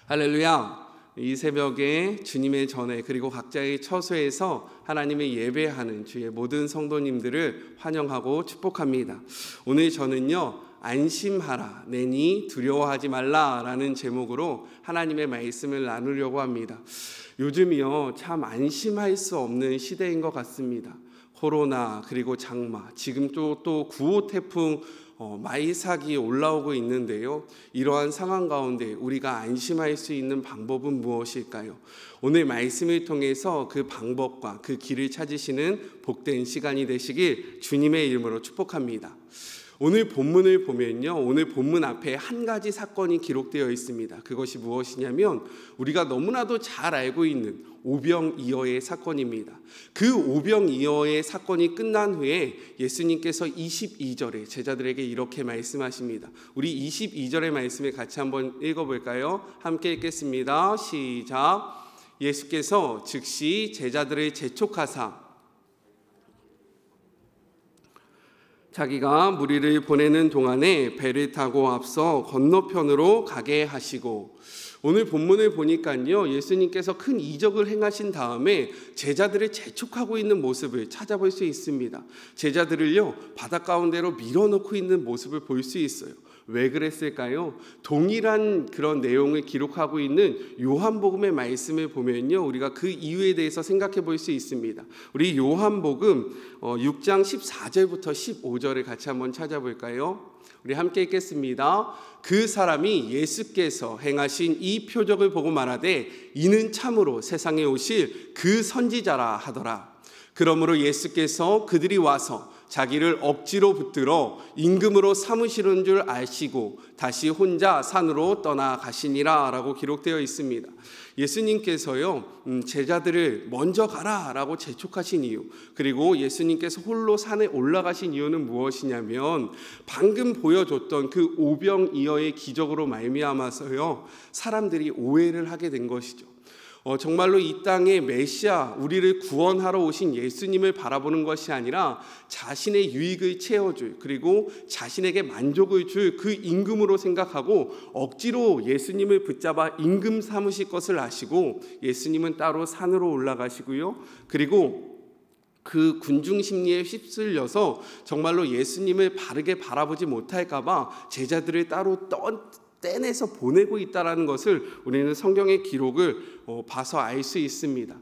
할렐루야. 이 새벽에 주님의 전에 그리고 각자의 처소에서 하나님의 예배하는 주의 모든 성도님들을 환영하고 축복합니다. 오늘 저는요, 안심하라 내니 두려워하지 말라라는 제목으로 하나님의 말씀을 나누려고 합니다. 요즘이요, 참 안심할 수 없는 시대인 것 같습니다. 코로나 그리고 장마, 지금 또 9호 태풍 마이삭이 올라오고 있는데요, 이러한 상황 가운데 우리가 안심할 수 있는 방법은 무엇일까요? 오늘 말씀을 통해서 그 방법과 그 길을 찾으시는 복된 시간이 되시길 주님의 이름으로 축복합니다. 오늘 본문을 보면요, 오늘 본문 앞에 한 가지 사건이 기록되어 있습니다. 그것이 무엇이냐면 우리가 너무나도 잘 알고 있는 오병이어의 사건입니다. 그 오병이어의 사건이 끝난 후에 예수님께서 22절에 제자들에게 이렇게 말씀하십니다. 우리 22절의 말씀을 같이 한번 읽어볼까요? 함께 읽겠습니다. 시작. 예수께서 즉시 제자들을 재촉하사 자기가 무리를 보내는 동안에 배를 타고 앞서 건너편으로 가게 하시고, 오늘 본문을 보니까요, 예수님께서 큰 이적을 행하신 다음에 제자들을 재촉하고 있는 모습을 찾아볼 수 있습니다. 제자들을요, 바다 가운데로 밀어넣고 있는 모습을 볼 수 있어요. 왜 그랬을까요? 동일한 그런 내용을 기록하고 있는 요한복음의 말씀을 보면요, 우리가 그 이유에 대해서 생각해 볼 수 있습니다. 우리 요한복음 6장 14절부터 15절을 같이 한번 찾아볼까요? 우리 함께 읽겠습니다. 그 사람이 예수께서 행하신 이 표적을 보고 말하되 이는 참으로 세상에 오실 그 선지자라 하더라. 그러므로 예수께서 그들이 와서 자기를 억지로 붙들어 임금으로 삼으시는 줄 아시고 다시 혼자 산으로 떠나가시니라 라고 기록되어 있습니다. 예수님께서요, 제자들을 먼저 가라 라고 재촉하신 이유, 그리고 예수님께서 홀로 산에 올라가신 이유는 무엇이냐면 방금 보여줬던 그 오병이어의 기적으로 말미암아서요, 사람들이 오해를 하게 된 것이죠. 정말로 이 땅에 메시아, 우리를 구원하러 오신 예수님을 바라보는 것이 아니라 자신의 유익을 채워줄, 그리고 자신에게 만족을 줄 그 임금으로 생각하고 억지로 예수님을 붙잡아 임금 삼으실 것을 아시고 예수님은 따로 산으로 올라가시고요, 그리고 그 군중 심리에 휩쓸려서 정말로 예수님을 바르게 바라보지 못할까 봐 제자들을 따로 떼내서 보내고 있다는 것을 우리는 성경의 기록을 봐서 알 수 있습니다.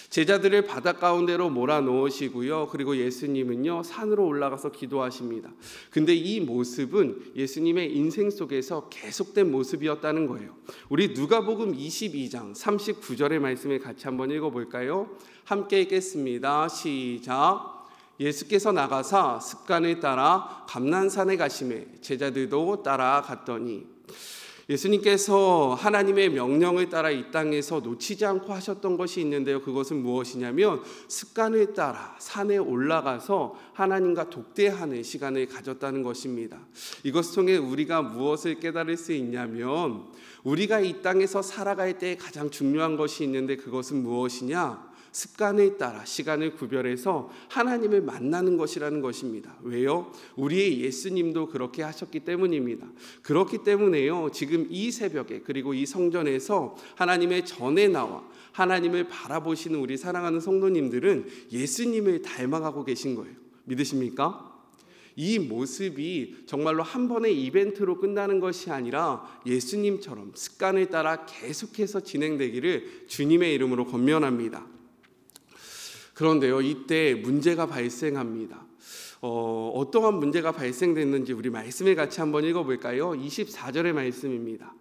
제자들을 바다 가운데로 몰아넣으시고요, 그리고 예수님은요, 산으로 올라가서 기도하십니다. 근데 이 모습은 예수님의 인생 속에서 계속된 모습이었다는 거예요. 우리 누가복음 22장 39절의 말씀을 같이 한번 읽어볼까요? 함께 읽겠습니다. 시작. 예수께서 나가사 습관을 따라 감난산에 가시매 제자들도 따라갔더니, 예수님께서 하나님의 명령을 따라 이 땅에서 놓치지 않고 하셨던 것이 있는데요, 그것은 무엇이냐면 습관을 따라 산에 올라가서 하나님과 독대하는 시간을 가졌다는 것입니다. 이것을 통해 우리가 무엇을 깨달을 수 있냐면 우리가 이 땅에서 살아갈 때 가장 중요한 것이 있는데 그것은 무엇이냐? 습관을 따라 시간을 구별해서 하나님을 만나는 것이라는 것입니다. 왜요? 우리의 예수님도 그렇게 하셨기 때문입니다. 그렇기 때문에요, 지금 이 새벽에 그리고 이 성전에서 하나님의 전에 나와 하나님을 바라보시는 우리 사랑하는 성도님들은 예수님을 닮아가고 계신 거예요. 믿으십니까? 이 모습이 정말로 한 번의 이벤트로 끝나는 것이 아니라 예수님처럼 습관을 따라 계속해서 진행되기를 주님의 이름으로 권면합니다. 그런데요, 이때 문제가 발생합니다. 어떠한 문제가 발생됐는지 우리 말씀을 같이 한번 읽어볼까요? 24절의 말씀입니다.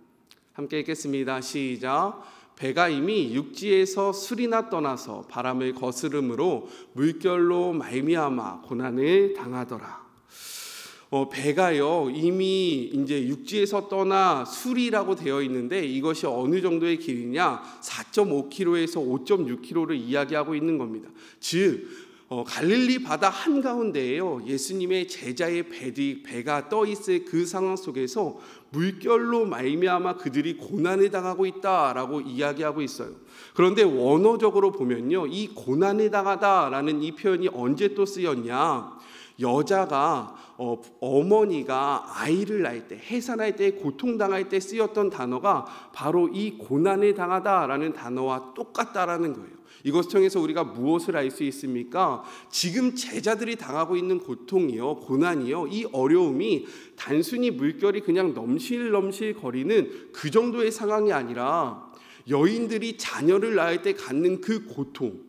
함께 읽겠습니다. 시작. 배가 이미 육지에서 수리나 떠나서 바람을 거스름으로 물결로 말미암아 고난을 당하더라. 배가요, 이미 이제 육지에서 떠나 수리라고 되어 있는데 이것이 어느 정도의 길이냐? 4.5km에서 5.6km를 이야기하고 있는 겁니다. 즉 갈릴리 바다 한가운데에요, 예수님의 제자의 배가 떠 있을 그 상황 속에서 물결로 말미암아 그들이 고난을 당하고 있다라고 이야기하고 있어요. 그런데 원어적으로 보면요, 이 고난을 당하다라는 이 표현이 언제 또 쓰였냐? 여자가 어머니가 아이를 낳을 때, 해산할 때, 고통당할 때 쓰였던 단어가 바로 이 고난을 당하다라는 단어와 똑같다라는 거예요. 이것을 통해서 우리가 무엇을 알 수 있습니까? 지금 제자들이 당하고 있는 고통이요, 고난이요, 이 어려움이 단순히 물결이 그냥 넘실넘실 거리는 그 정도의 상황이 아니라 여인들이 자녀를 낳을 때 갖는 그 고통,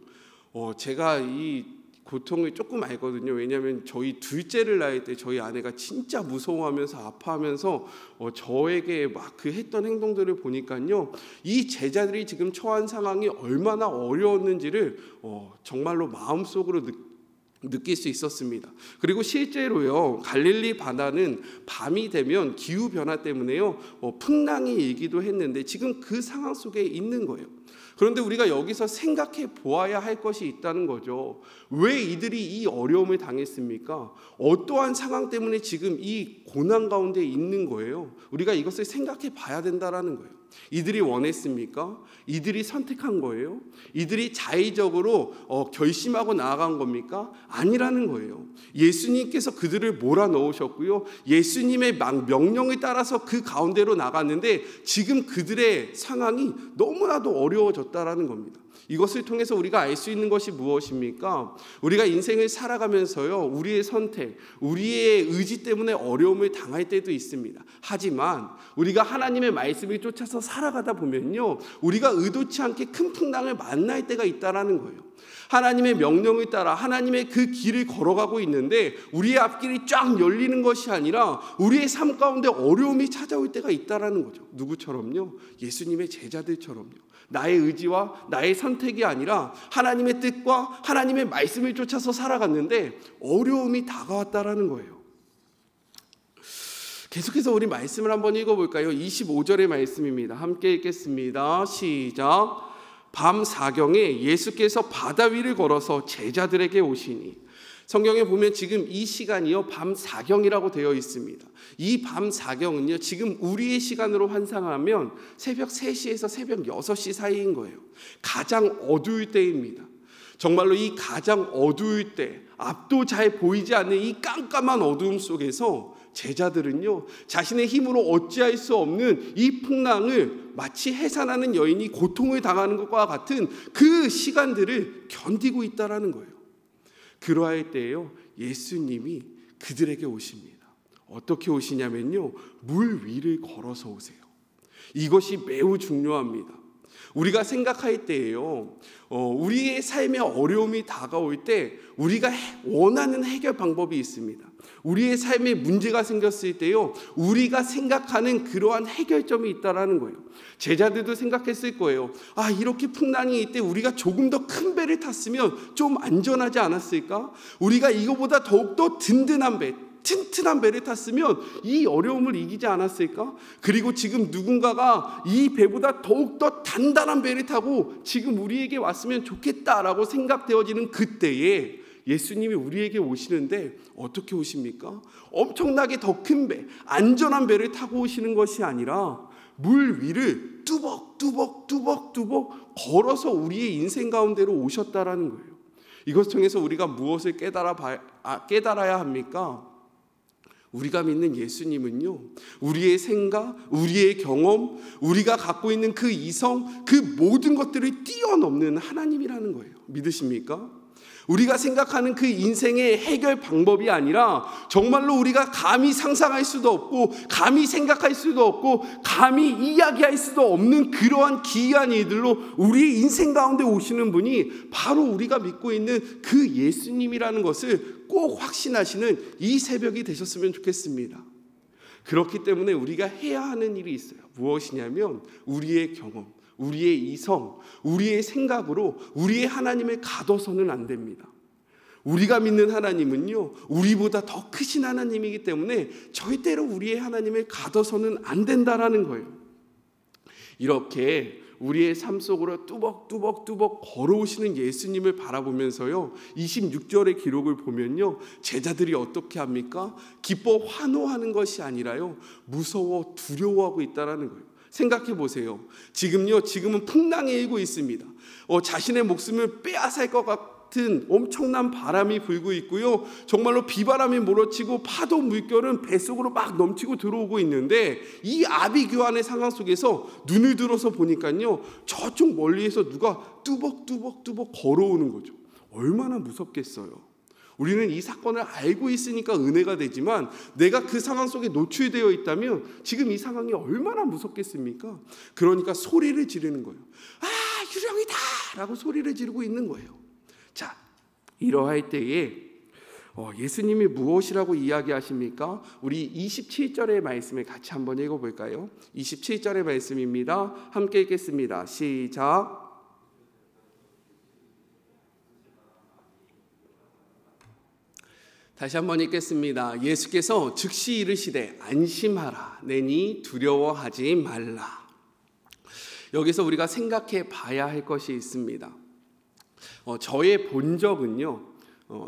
제가 이 고통을 조금 알거든요. 왜냐하면 저희 둘째를 낳을 때 저희 아내가 진짜 무서워하면서 아파하면서 저에게 막 그 했던 행동들을 보니까요, 이 제자들이 지금 처한 상황이 얼마나 어려웠는지를 정말로 마음속으로 느낄 수 있었습니다. 그리고 실제로요, 갈릴리 바다는 밤이 되면 기후 변화 때문에요, 풍랑이 일기도 했는데 지금 그 상황 속에 있는 거예요. 그런데 우리가 여기서 생각해 보아야 할 것이 있다는 거죠. 왜 이들이 이 어려움을 당했습니까? 어떠한 상황 때문에 지금 이 고난 가운데 있는 거예요. 우리가 이것을 생각해 봐야 된다는 거예요. 이들이 원했습니까? 이들이 선택한 거예요? 이들이 자의적으로 결심하고 나아간 겁니까? 아니라는 거예요. 예수님께서 그들을 몰아넣으셨고요, 예수님의 명령에 따라서 그 가운데로 나갔는데 지금 그들의 상황이 너무나도 어려워졌다라는 겁니다. 이것을 통해서 우리가 알 수 있는 것이 무엇입니까? 우리가 인생을 살아가면서요, 우리의 선택, 우리의 의지 때문에 어려움을 당할 때도 있습니다. 하지만 우리가 하나님의 말씀을 쫓아서 살아가다 보면요, 우리가 의도치 않게 큰 풍랑을 만날 때가 있다라는 거예요. 하나님의 명령을 따라 하나님의 그 길을 걸어가고 있는데 우리의 앞길이 쫙 열리는 것이 아니라 우리의 삶 가운데 어려움이 찾아올 때가 있다라는 거죠. 누구처럼요? 예수님의 제자들처럼요. 나의 의지와 나의 선택이 아니라 하나님의 뜻과 하나님의 말씀을 쫓아서 살아갔는데 어려움이 다가왔다라는 거예요. 계속해서 우리 말씀을 한번 읽어볼까요? 25절의 말씀입니다. 함께 읽겠습니다. 시작. 밤 사경에 예수께서 바다 위를 걸어서 제자들에게 오시니, 성경에 보면 지금 이 시간이요, 밤 사경이라고 되어 있습니다. 이 밤 사경은요, 지금 우리의 시간으로 환상하면 새벽 3시에서 새벽 6시 사이인 거예요. 가장 어두울 때입니다. 정말로 이 가장 어두울 때, 앞도 잘 보이지 않는 이 깜깜한 어두움 속에서 제자들은요, 자신의 힘으로 어찌할 수 없는 이 풍랑을 마치 해산하는 여인이 고통을 당하는 것과 같은 그 시간들을 견디고 있다라는 거예요. 그러할 때에요, 예수님이 그들에게 오십니다. 어떻게 오시냐면요, 물 위를 걸어서 오세요. 이것이 매우 중요합니다. 우리가 생각할 때에요, 우리의 삶의 어려움이 다가올 때 우리가 원하는 해결 방법이 있습니다. 우리의 삶에 문제가 생겼을 때요, 우리가 생각하는 그러한 해결점이 있다라는 거예요. 제자들도 생각했을 거예요. 이렇게 풍랑이 있을 때 우리가 조금 더 큰 배를 탔으면 좀 안전하지 않았을까? 우리가 이거보다 더욱더 든든한 배, 튼튼한 배를 탔으면 이 어려움을 이기지 않았을까? 그리고 지금 누군가가 이 배보다 더욱더 단단한 배를 타고 지금 우리에게 왔으면 좋겠다라고 생각되어지는 그때에 예수님이 우리에게 오시는데 어떻게 오십니까? 엄청나게 더 큰 배, 안전한 배를 타고 오시는 것이 아니라 물 위를 뚜벅뚜벅 걸어서 우리의 인생 가운데로 오셨다라는 거예요. 이것을 통해서 우리가 무엇을 깨달아야 합니까? 우리가 믿는 예수님은요, 우리의 생각, 우리의 경험, 우리가 갖고 있는 그 이성, 그 모든 것들을 뛰어넘는 하나님이라는 거예요. 믿으십니까? 우리가 생각하는 그 인생의 해결 방법이 아니라 정말로 우리가 감히 상상할 수도 없고 감히 생각할 수도 없고 감히 이야기할 수도 없는 그러한 기이한 일들로 우리의 인생 가운데 오시는 분이 바로 우리가 믿고 있는 그 예수님이라는 것을 꼭 확신하시는 이 새벽이 되셨으면 좋겠습니다. 그렇기 때문에 우리가 해야 하는 일이 있어요. 무엇이냐면 우리의 경험, 우리의 이성, 우리의 생각으로 우리의 하나님을 가둬서는 안 됩니다. 우리가 믿는 하나님은요, 우리보다 더 크신 하나님이기 때문에 절대로 우리의 하나님을 가둬서는 안 된다라는 거예요. 이렇게 우리의 삶 속으로 뚜벅뚜벅 걸어오시는 예수님을 바라보면서요, 26절의 기록을 보면요, 제자들이 어떻게 합니까? 기뻐 환호하는 것이 아니라요, 무서워 두려워하고 있다라는 거예요. 생각해 보세요. 지금은 풍랑이 일고 있습니다. 자신의 목숨을 빼앗을 것 같은 엄청난 바람이 불고 있고요. 정말로 비바람이 몰아치고 파도 물결은 뱃속으로 막 넘치고 들어오고 있는데 이 아비규환의 상황 속에서 눈을 들어서 보니까요. 저쪽 멀리에서 누가 뚜벅뚜벅 걸어오는 거죠. 얼마나 무섭겠어요. 우리는 이 사건을 알고 있으니까 은혜가 되지만 내가 그 상황 속에 노출되어 있다면 지금 이 상황이 얼마나 무섭겠습니까? 그러니까 소리를 지르는 거예요. 아, 유령이다! 라고 소리를 지르고 있는 거예요. 자, 이러할 때에 예수님이 무엇이라고 이야기하십니까? 우리 27절의 말씀을 같이 한번 읽어볼까요? 27절의 말씀입니다. 함께 읽겠습니다. 시작. 다시 한번 읽겠습니다. 예수께서 즉시 이르시되 안심하라 내니 두려워하지 말라. 여기서 우리가 생각해 봐야 할 것이 있습니다. 저의 본적은요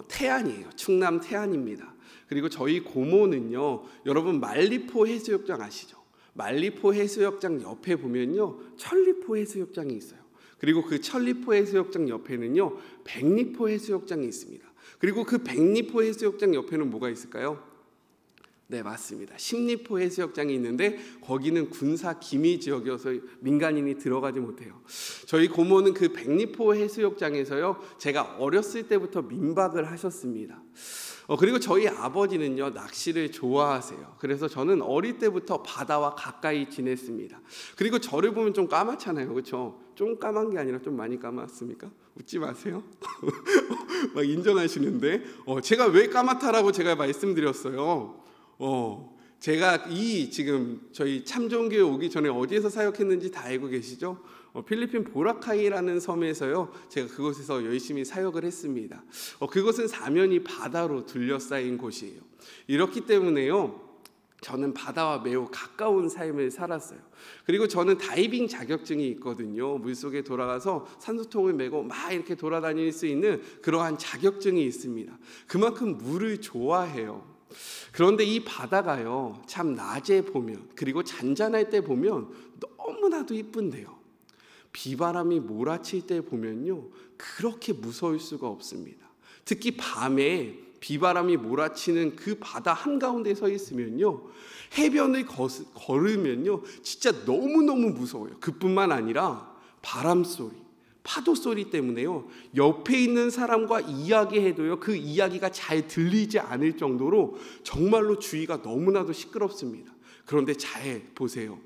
태안이에요. 충남 태안입니다. 그리고 저희 고모는요, 여러분 말리포 해수욕장 아시죠? 말리포 해수욕장 옆에 보면요 천리포 해수욕장이 있어요. 그리고 그 천리포 해수욕장 옆에는요 백리포 해수욕장이 있습니다. 그리고 그 백리포 해수욕장 옆에는 뭐가 있을까요? 네, 맞습니다. 십리포 해수욕장이 있는데 거기는 군사 기미 지역이어서 민간인이 들어가지 못해요. 저희 고모는 그 백리포 해수욕장에서요 제가 어렸을 때부터 민박을 하셨습니다. 그리고 저희 아버지는요 낚시를 좋아하세요. 그래서 저는 어릴 때부터 바다와 가까이 지냈습니다. 그리고 저를 보면 좀 까맣잖아요, 그렇죠? 좀 까만 게 아니라 좀 많이 까맣습니까? 웃지 마세요. 막 인정하시는데 제가 왜 까맣다라고 제가 말씀드렸어요. 제가 지금 저희 참좋은교회 오기 전에 어디에서 사역했는지 다 알고 계시죠? 필리핀 보라카이라는 섬에서요 제가 그곳에서 열심히 사역을 했습니다. 그것은 사면이 바다로 둘러싸인 곳이에요. 이렇기 때문에요 저는 바다와 매우 가까운 삶을 살았어요. 그리고 저는 다이빙 자격증이 있거든요. 물속에 돌아가서 산소통을 메고 막 이렇게 돌아다닐 수 있는 그러한 자격증이 있습니다. 그만큼 물을 좋아해요. 그런데 이 바다가요 참 낮에 보면 그리고 잔잔할 때 보면 너무나도 이쁜데요 비바람이 몰아칠 때 보면요 그렇게 무서울 수가 없습니다. 특히 밤에 비바람이 몰아치는 그 바다 한가운데 서 있으면요 해변을 걸으면요 진짜 너무너무 무서워요. 그뿐만 아니라 바람소리, 파도소리 때문에요 옆에 있는 사람과 이야기해도요 그 이야기가 잘 들리지 않을 정도로 정말로 주위가 너무나도 시끄럽습니다. 그런데 잘 보세요.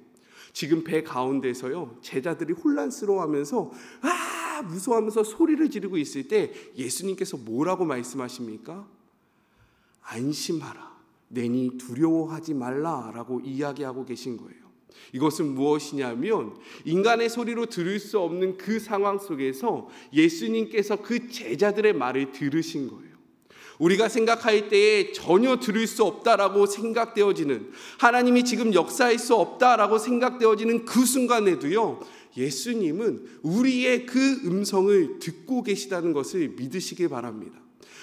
지금 배 가운데서요 제자들이 혼란스러워하면서 무서워하면서 소리를 지르고 있을 때 예수님께서 뭐라고 말씀하십니까? 안심하라 내니 두려워하지 말라라고 이야기하고 계신 거예요. 이것은 무엇이냐면 인간의 소리로 들을 수 없는 그 상황 속에서 예수님께서 그 제자들의 말을 들으신 거예요. 우리가 생각할 때에 전혀 들을 수 없다라고 생각되어지는 하나님이 지금 역사할 수 없다라고 생각되어지는 그 순간에도요 예수님은 우리의 그 음성을 듣고 계시다는 것을 믿으시길 바랍니다.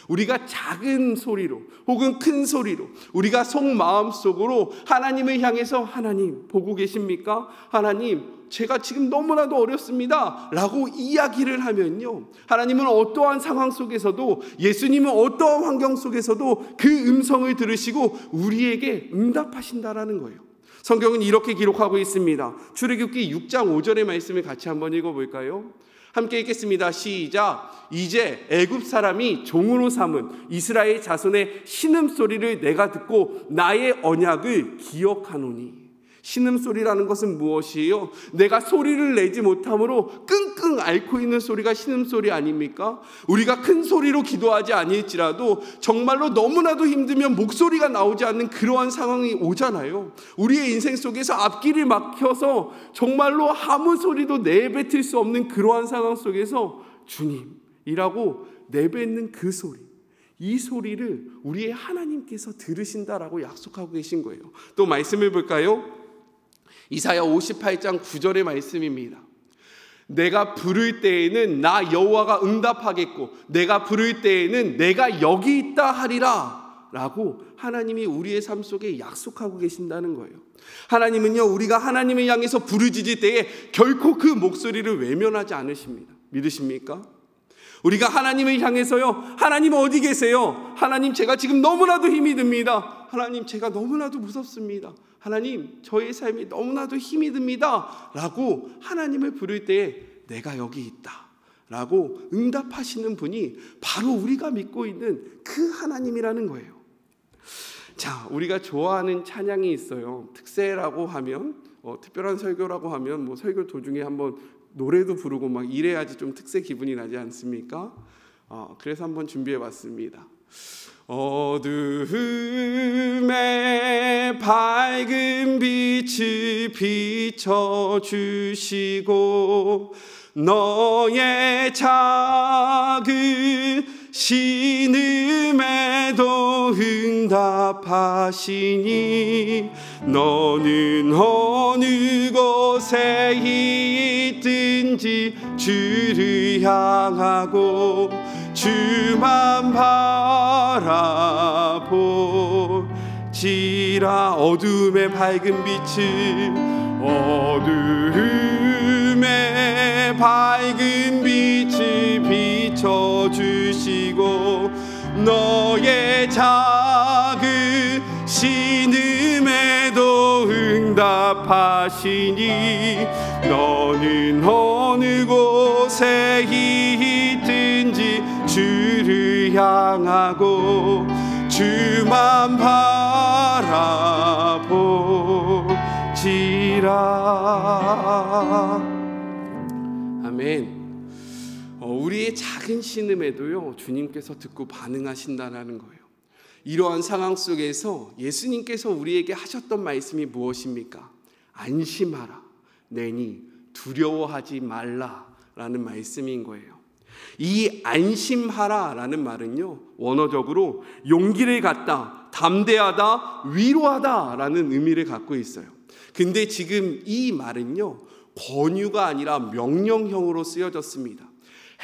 우리가 작은 소리로 혹은 큰 소리로 우리가 속마음속으로 하나님을 향해서 하나님 보고 계십니까? 하나님 제가 지금 너무나도 어렵습니다 라고 이야기를 하면요 하나님은 어떠한 상황 속에서도 예수님은 어떠한 환경 속에서도 그 음성을 들으시고 우리에게 응답하신다라는 거예요. 성경은 이렇게 기록하고 있습니다. 출애굽기 6장 5절의 말씀을 같이 한번 읽어볼까요? 함께 읽겠습니다. 시작. 이제 애굽 사람이 종으로 삼은 이스라엘 자손의 신음소리를 내가 듣고 나의 언약을 기억하노니. 신음소리라는 것은 무엇이에요? 내가 소리를 내지 못함으로 끙끙 앓고 있는 소리가 신음소리 아닙니까? 우리가 큰 소리로 기도하지 아니할지라도 정말로 너무나도 힘들면 목소리가 나오지 않는 그러한 상황이 오잖아요. 우리의 인생 속에서 앞길이 막혀서 정말로 아무 소리도 내뱉을 수 없는 그러한 상황 속에서 주님이라고 내뱉는 그 소리, 이 소리를 우리의 하나님께서 들으신다라고 약속하고 계신 거예요. 또 말씀을 볼까요? 이사야 58장 9절의 말씀입니다. 내가 부를 때에는 나 여호와가 응답하겠고 내가 부를 때에는 내가 여기 있다 하리라 라고 하나님이 우리의 삶 속에 약속하고 계신다는 거예요. 하나님은요 우리가 하나님을 향해서 부르짖을 때에 결코 그 목소리를 외면하지 않으십니다. 믿으십니까? 우리가 하나님을 향해서요, 하나님 어디 계세요? 하나님, 제가 지금 너무나도 힘이 듭니다. 하나님, 제가 너무나도 무섭습니다. 하나님, 저의 삶이 너무나도 힘이 듭니다 라고 하나님을 부를 때에 내가 여기 있다 라고 응답하시는 분이 바로 우리가 믿고 있는 그 하나님이라는 거예요. 자, 우리가 좋아하는 찬양이 있어요. 특세라고 하면, 특별한 설교라고 하면 뭐 설교 도중에 한번 노래도 부르고 막 이래야지 좀 특세 기분이 나지 않습니까? 그래서 한번 준비해 봤습니다. 어두움에 밝은 빛을 비춰주시고 너의 작은 신음에도 응답하시니 너는 어느 곳에 있든지 주를 향하고 주만 바라보지라. 어두움의 밝은 빛을, 어두움의 밝은 빛을 비춰주시고 너의 작은 신음에도 응답하시니 너는 어느 곳에 있든지 주를 향하고 주만 바라보지라. 아멘. 우리의 작은 신음에도요, 주님께서 듣고 반응하신다는 거예요. 이러한 상황 속에서 예수님께서 우리에게 하셨던 말씀이 무엇입니까? 안심하라, 내니 두려워하지 말라라는 말씀인 거예요. 이 안심하라라는 말은요, 원어적으로 용기를 갖다, 담대하다, 위로하다라는 의미를 갖고 있어요. 근데 지금 이 말은요, 권유가 아니라 명령형으로 쓰여졌습니다.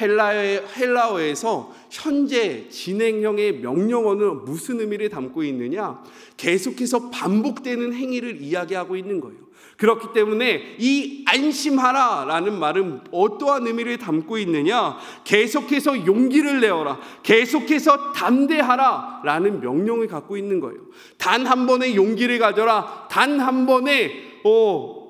헬라어에서 현재 진행형의 명령어는 무슨 의미를 담고 있느냐? 계속해서 반복되는 행위를 이야기하고 있는 거예요. 그렇기 때문에 이 안심하라라는 말은 어떠한 의미를 담고 있느냐? 계속해서 용기를 내어라, 계속해서 담대하라라는 명령을 갖고 있는 거예요. 단 한 번의 용기를 가져라, 단 한 번의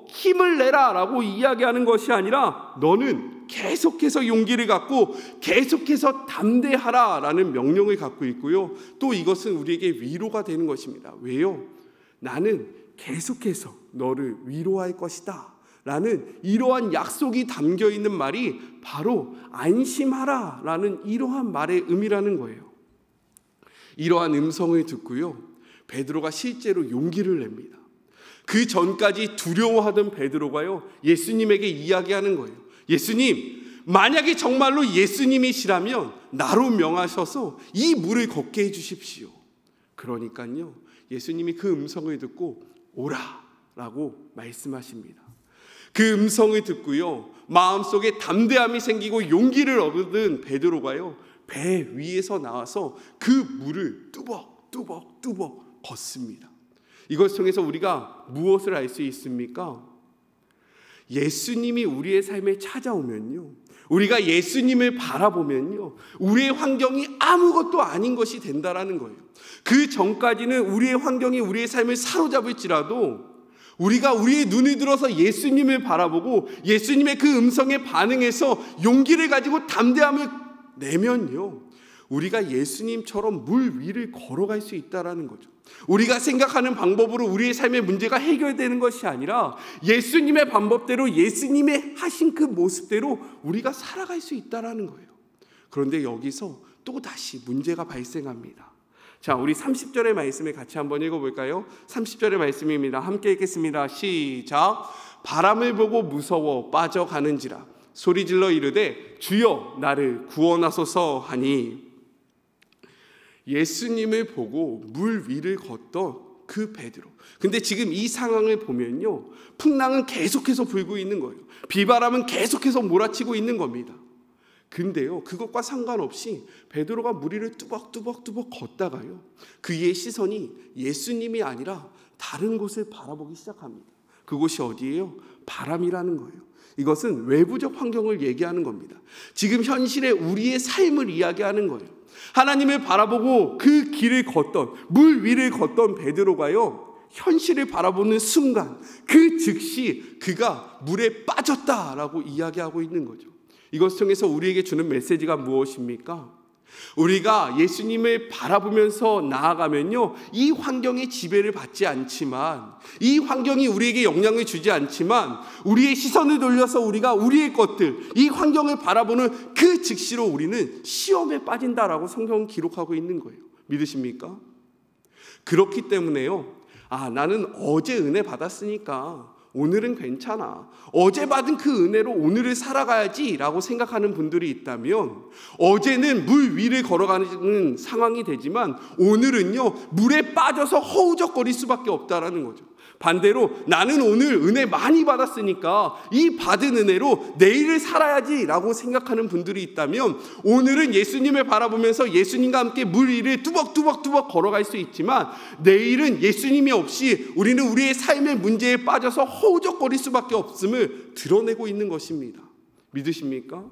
힘을 내라라고 이야기하는 것이 아니라 너는 계속해서 용기를 갖고 계속해서 담대하라라는 명령을 갖고 있고요. 또 이것은 우리에게 위로가 되는 것입니다. 왜요? 나는 계속해서 너를 위로할 것이다 라는 이러한 약속이 담겨 있는 말이 바로 안심하라라는 이러한 말의 의미라는 거예요. 이러한 음성을 듣고요, 베드로가 실제로 용기를 냅니다. 그 전까지 두려워하던 베드로가요, 예수님에게 이야기하는 거예요. 예수님, 만약에 정말로 예수님이시라면 나로 명하셔서 이 물을 걷게 해주십시오. 그러니까요, 예수님이 그 음성을 듣고 오라 라고 말씀하십니다. 그 음성을 듣고요, 마음속에 담대함이 생기고 용기를 얻은 베드로가요, 배 위에서 나와서 그 물을 뚜벅 걷습니다. 이것 통해서 우리가 무엇을 알 수 있습니까? 예수님이 우리의 삶에 찾아오면요, 우리가 예수님을 바라보면요, 우리의 환경이 아무것도 아닌 것이 된다라는 거예요. 그 전까지는 우리의 환경이 우리의 삶을 사로잡을지라도 우리가 우리의 눈을 들어서 예수님을 바라보고 예수님의 그 음성에 반응해서 용기를 가지고 담대함을 내면요, 우리가 예수님처럼 물 위를 걸어갈 수 있다라는 거죠. 우리가 생각하는 방법으로 우리의 삶의 문제가 해결되는 것이 아니라 예수님의 방법대로, 예수님의 하신 그 모습대로 우리가 살아갈 수 있다라는 거예요. 그런데 여기서 또 다시 문제가 발생합니다. 자, 우리 30절의 말씀을 같이 한번 읽어볼까요? 30절의 말씀입니다. 함께 읽겠습니다. 시작. 바람을 보고 무서워 빠져가는지라 소리질러 이르되 주여 나를 구원하소서 하니, 예수님을 보고 물 위를 걷던 그 베드로. 근데 지금 이 상황을 보면요, 풍랑은 계속해서 불고 있는 거예요. 비바람은 계속해서 몰아치고 있는 겁니다. 근데요, 그것과 상관없이 베드로가 물 위를 뚜벅 걷다가요, 그의 시선이 예수님이 아니라 다른 곳을 바라보기 시작합니다. 그곳이 어디예요? 바람이라는 거예요. 이것은 외부적 환경을 얘기하는 겁니다. 지금 현실의 우리의 삶을 이야기하는 거예요. 하나님을 바라보고 그 길을 걷던, 물 위를 걷던 베드로가요, 현실을 바라보는 순간 그 즉시 그가 물에 빠졌다라고 이야기하고 있는 거죠. 이것을 통해서 우리에게 주는 메시지가 무엇입니까? 우리가 예수님을 바라보면서 나아가면요, 이 환경의 지배를 받지 않지만, 이 환경이 우리에게 영향을 주지 않지만, 우리의 시선을 돌려서 우리가 우리의 것들, 이 환경을 바라보는 그 즉시로 우리는 시험에 빠진다라고 성경은 기록하고 있는 거예요. 믿으십니까? 그렇기 때문에요, 나는 어제 은혜 받았으니까 오늘은 괜찮아, 어제 받은 그 은혜로 오늘을 살아가야지 라고 생각하는 분들이 있다면, 어제는 물 위를 걸어가는 상황이 되지만 오늘은요, 물에 빠져서 허우적거릴 수밖에 없다라는 거죠. 반대로 나는 오늘 은혜 많이 받았으니까 이 받은 은혜로 내일을 살아야지 라고 생각하는 분들이 있다면, 오늘은 예수님을 바라보면서 예수님과 함께 물 위를 뚜벅뚜벅 걸어갈 수 있지만, 내일은 예수님이 없이 우리는 우리의 삶의 문제에 빠져서 허우적거릴 수밖에 없음을 드러내고 있는 것입니다. 믿으십니까?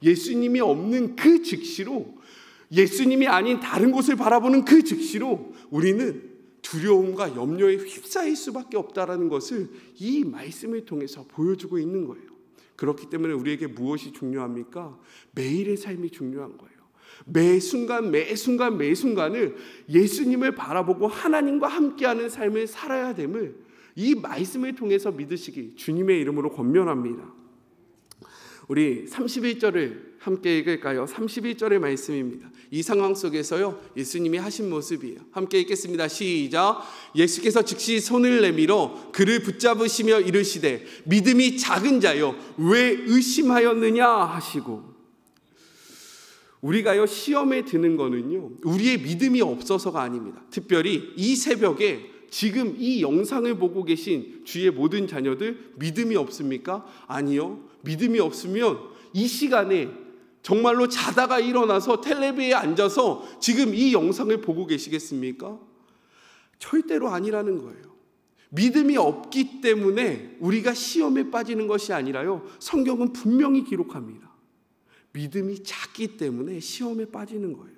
예수님이 없는 그 즉시로, 예수님이 아닌 다른 곳을 바라보는 그 즉시로 우리는 두려움과 염려에 휩싸일 수밖에 없다라는 것을 이 말씀을 통해서 보여주고 있는 거예요. 그렇기 때문에 우리에게 무엇이 중요합니까? 매일의 삶이 중요한 거예요. 매 순간을 예수님을 바라보고 하나님과 함께하는 삶을 살아야 됨을 이 말씀을 통해서 믿으시기 주님의 이름으로 권면합니다. 우리 31절을 함께 읽을까요? 31절의 말씀입니다. 이 상황 속에서요, 예수님이 하신 모습이에요. 함께 읽겠습니다. 시작. 예수께서 즉시 손을 내밀어 그를 붙잡으시며 이르시되 믿음이 작은 자여 왜 의심하였느냐 하시고. 우리가요, 시험에 드는 거는요, 우리의 믿음이 없어서가 아닙니다. 특별히 이 새벽에 지금 이 영상을 보고 계신 주의 모든 자녀들 믿음이 없습니까? 아니요. 믿음이 없으면 이 시간에 정말로 자다가 일어나서 텔레비에 앉아서 지금 이 영상을 보고 계시겠습니까? 절대로 아니라는 거예요. 믿음이 없기 때문에 우리가 시험에 빠지는 것이 아니라요, 성경은 분명히 기록합니다. 믿음이 작기 때문에 시험에 빠지는 거예요.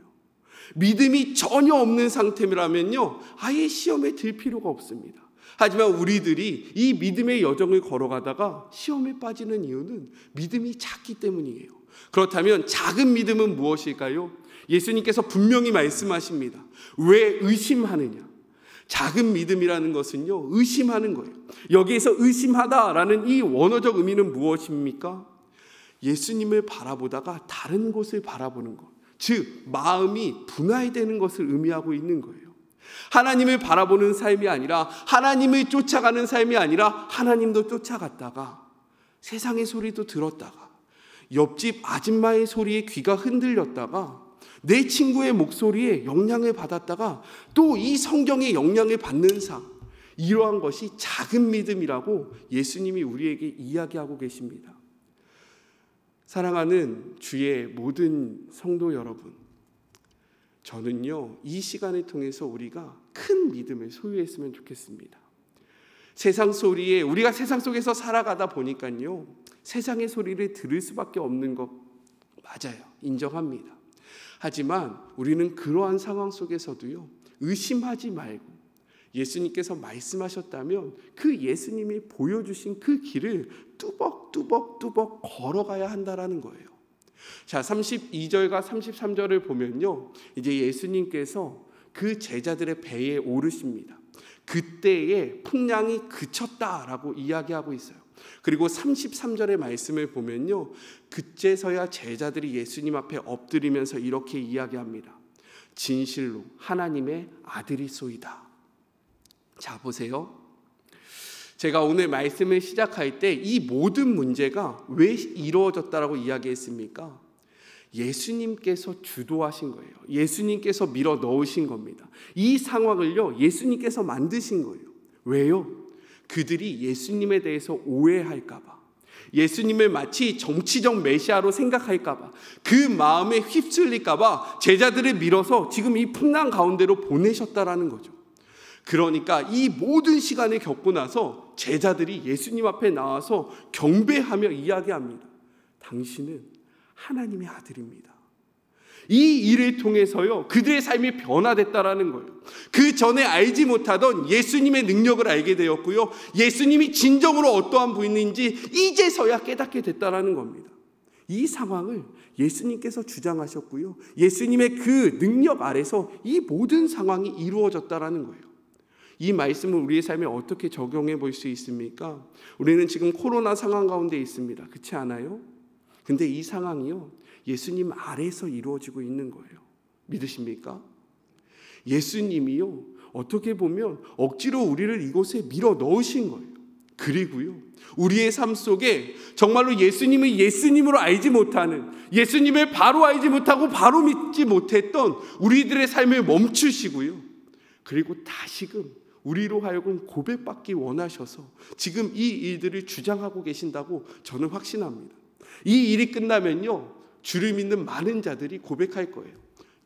믿음이 전혀 없는 상태라면요, 아예 시험에 들 필요가 없습니다. 하지만 우리들이 이 믿음의 여정을 걸어가다가 시험에 빠지는 이유는 믿음이 작기 때문이에요. 그렇다면 작은 믿음은 무엇일까요? 예수님께서 분명히 말씀하십니다. 왜 의심하느냐? 작은 믿음이라는 것은요, 의심하는 거예요. 여기에서 의심하다라는 이 원어적 의미는 무엇입니까? 예수님을 바라보다가 다른 곳을 바라보는 것, 즉 마음이 분할되는 것을 의미하고 있는 거예요. 하나님을 바라보는 삶이 아니라, 하나님을 쫓아가는 삶이 아니라, 하나님도 쫓아갔다가 세상의 소리도 들었다가 옆집 아줌마의 소리에 귀가 흔들렸다가 내 친구의 목소리에 영향을 받았다가 또 이 성경의 영향을 받는 삶, 이러한 것이 작은 믿음이라고 예수님이 우리에게 이야기하고 계십니다. 사랑하는 주의 모든 성도 여러분, 저는요, 이 시간을 통해서 우리가 큰 믿음을 소유했으면 좋겠습니다. 세상 소리에, 우리가 세상 속에서 살아가다 보니까요, 세상의 소리를 들을 수밖에 없는 것 맞아요. 인정합니다. 하지만 우리는 그러한 상황 속에서도요, 의심하지 말고 예수님께서 말씀하셨다면 그 예수님이 보여주신 그 길을 뚜벅뚜벅 걸어가야 한다라는 거예요. 자, 32절과 33절을 보면요, 이제 예수님께서 그 제자들의 배에 오르십니다. 그때에 풍랑이 그쳤다라고 이야기하고 있어요. 그리고 33절의 말씀을 보면요, 그제서야 제자들이 예수님 앞에 엎드리면서 이렇게 이야기합니다. 진실로 하나님의 아들이소이다. 자, 보세요. 제가 오늘 말씀을 시작할 때 이 모든 문제가 왜 이루어졌다라고 이야기했습니까? 예수님께서 주도하신 거예요. 예수님께서 밀어 넣으신 겁니다. 이 상황을요, 예수님께서 만드신 거예요. 왜요? 그들이 예수님에 대해서 오해할까 봐, 예수님을 마치 정치적 메시아로 생각할까 봐, 그 마음에 휩쓸릴까 봐 제자들을 밀어서 지금 이 풍랑 가운데로 보내셨다라는 거죠. 그러니까 이 모든 시간을 겪고 나서 제자들이 예수님 앞에 나와서 경배하며 이야기합니다. 당신은 하나님의 아들입니다. 이 일을 통해서요, 그들의 삶이 변화됐다라는 거예요. 그 전에 알지 못하던 예수님의 능력을 알게 되었고요, 예수님이 진정으로 어떠한 분인지 이제서야 깨닫게 됐다라는 겁니다. 이 상황을 예수님께서 주장하셨고요, 예수님의 그 능력 아래서 이 모든 상황이 이루어졌다라는 거예요. 이 말씀을 우리의 삶에 어떻게 적용해 볼 수 있습니까? 우리는 지금 코로나 상황 가운데 있습니다. 그렇지 않아요? 근데 이 상황이요, 예수님 아래에서 이루어지고 있는 거예요. 믿으십니까? 예수님이요, 어떻게 보면 억지로 우리를 이곳에 밀어 넣으신 거예요. 그리고요, 우리의 삶 속에 정말로 예수님을 예수님으로 알지 못하는, 예수님을 바로 알지 못하고 바로 믿지 못했던 우리들의 삶을 멈추시고요, 그리고 다시금 우리로 하여금 고백받기 원하셔서 지금 이 일들을 주장하고 계신다고 저는 확신합니다. 이 일이 끝나면요, 주를 믿는 많은 자들이 고백할 거예요.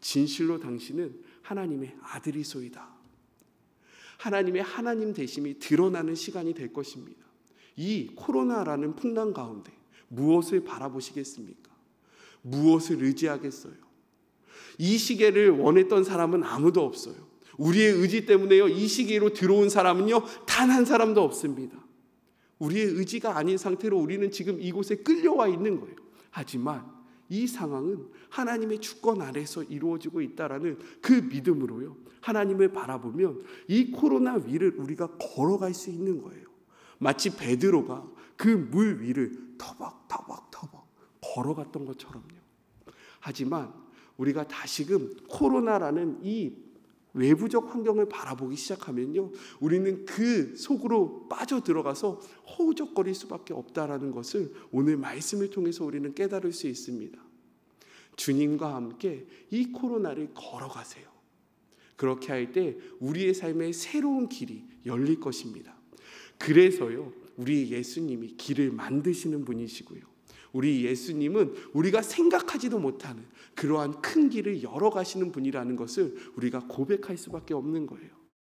진실로 당신은 하나님의 아들이소이다. 하나님의 하나님 되심이 드러나는 시간이 될 것입니다. 이 코로나라는 풍랑 가운데 무엇을 바라보시겠습니까? 무엇을 의지하겠어요? 이 시계를 원했던 사람은 아무도 없어요. 우리의 의지 때문에요, 이 시기로 들어온 사람은요, 단 한 사람도 없습니다. 우리의 의지가 아닌 상태로 우리는 지금 이곳에 끌려와 있는 거예요. 하지만 이 상황은 하나님의 주권 아래서 이루어지고 있다라는 그 믿음으로요, 하나님을 바라보면 이 코로나 위를 우리가 걸어갈 수 있는 거예요. 마치 베드로가 그 물 위를 터벅터벅 걸어갔던 것처럼요. 하지만 우리가 다시금 코로나라는 이 외부적 환경을 바라보기 시작하면요, 우리는 그 속으로 빠져들어가서 허우적거릴 수밖에 없다라는 것을 오늘 말씀을 통해서 우리는 깨달을 수 있습니다. 주님과 함께 이 코로나를 걸어가세요. 그렇게 할 때 우리의 삶에 새로운 길이 열릴 것입니다. 그래서요, 우리 예수님이 길을 만드시는 분이시고요, 우리 예수님은 우리가 생각하지도 못하는 그러한 큰 길을 열어가시는 분이라는 것을 우리가 고백할 수밖에 없는 거예요.